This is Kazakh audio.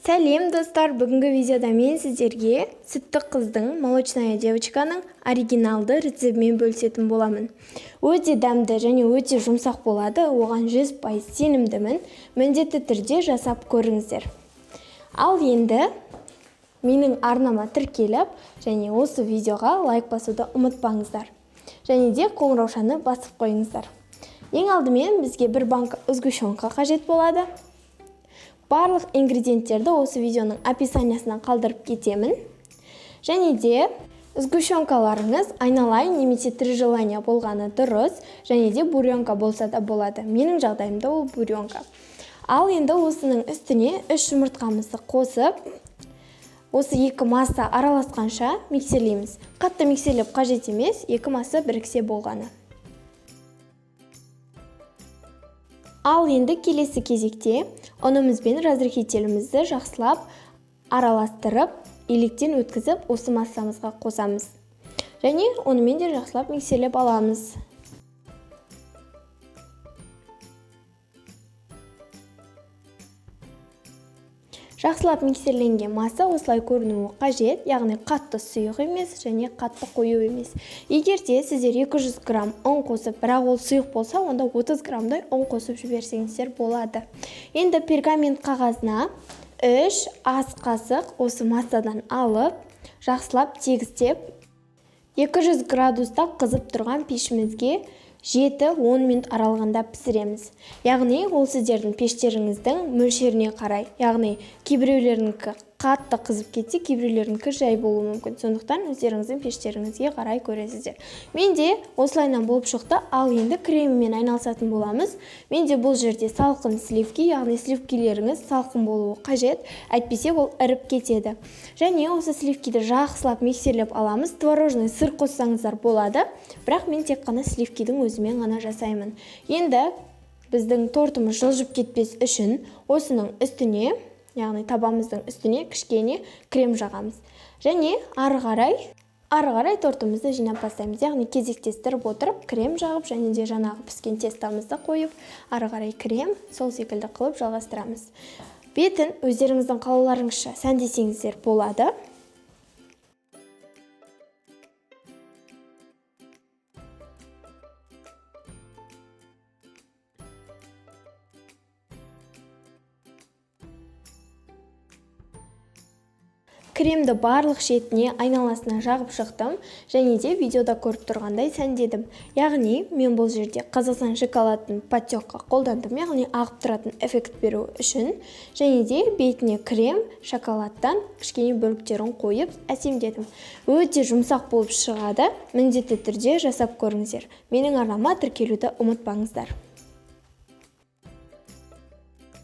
Сәлем достар, бүгінгі видеода мен сіздерге сүтті қыздың молочная девочканың оригиналды рецептімен бөлісетін боламын. Өте дәмді және өте жұмсақ болады, оған 100% сенімдімін. Міндетті түрде жасап көріңіздер. Ал енді менің арнама тіркеліп, және осы видеоға лайк басуды ұмытпаңыздар. Және де қоңыраушаны басып қойыңыздар. Ең алдымен бізге бір банка сгущенка қажет болады. Барлық ингредиенттерді осы видеоның описаниясынан қалдырып кетемін. Және де сгущенкаларыңыз айналайын немесе три желания болғаны дұрыс, және де буренка болса да болады. Менің жағдайымда ол буренка. Ал енді осының үстіне 3 жұмыртқамызды қосып, осы екі масса араласқанша миксерлейміз. Қатты миксерлеп қажет емес, екі масса біріксе болғаны. Ал енді келесі кезекте ұнымыз бен разрыхителімізді жақсылап араластырып, електен өткізіп, осы массамызға қосамыз. Және онымен де жақсылап миксерлеп аламыз. Жақсылап миксерленген масса осылай көрінуі қажет, яғни қатты сұйық емес және қатты қою емес. Егер де сіздер 200 грамм ұн қосып, бірақ ол сұйық болса, онда 30 граммдай ұн қосып жіберсеңіздер болады. Енді пергамент қағазына 3 ас қасық осы массадан алып, жақсылап тегістеп, 200 градуста қызып тұрған пешімізге 7-10 минут аралығында пісіреміз. Яғни ол сіздердің пештеріңіздің мөлшеріне қарай. Яғни кейбіреулерінікі қатты қызып кетсе, кейбіреулерінікі жай болуы мүмкін. Сондықтан өздеріңіздің пештеріңізге қарай көресіздер. Менде осылайынан болып шықты, ал енді кремімен айналысатын боламыз. Менде бұл жерде салқын сливки, яғни сливкилеріңіз салқын болуы қажет, әйтпесе ол іріп кетеді. Және осы сливкиді жақсылап миксерлеп аламыз. Творожный сыр қоссаңыздар болады, бірақ мен тек қана сливкидің өзімен ғана жасаймын. Енді біздің тортымыз жылжып кетпес үшін осының үстіне, яғни табамыздың үстіне кішкене крем жағамыз. Және ары қарай тортымызды жинап бастаймыз. Яғни кезектестіріп отырып, крем жағып, және де жаңағы піскен тестамызды қойып, ары қарай крем, сол секілді қылып жалғастырамыз. Бетін өздеріңіздің қалауларыңызша сәндесеңіздер болады. Кремді барлық шетіне айналасына жағып шықтым, және де видеода көріп тұрғандай сәндедім. Яғни мен бұл жерде Қазақстан шоколадын патекқа қолдандым, яғни ағып тұратын эффект беру үшін, және де бетіне крем шоколадтан кішкене бөліктерін қойып әсемдедім. Өте жұмсақ болып шығады, міндетті түрде жасап көріңіздер. Менің арнама тіркелуді ұмытпаңыздар.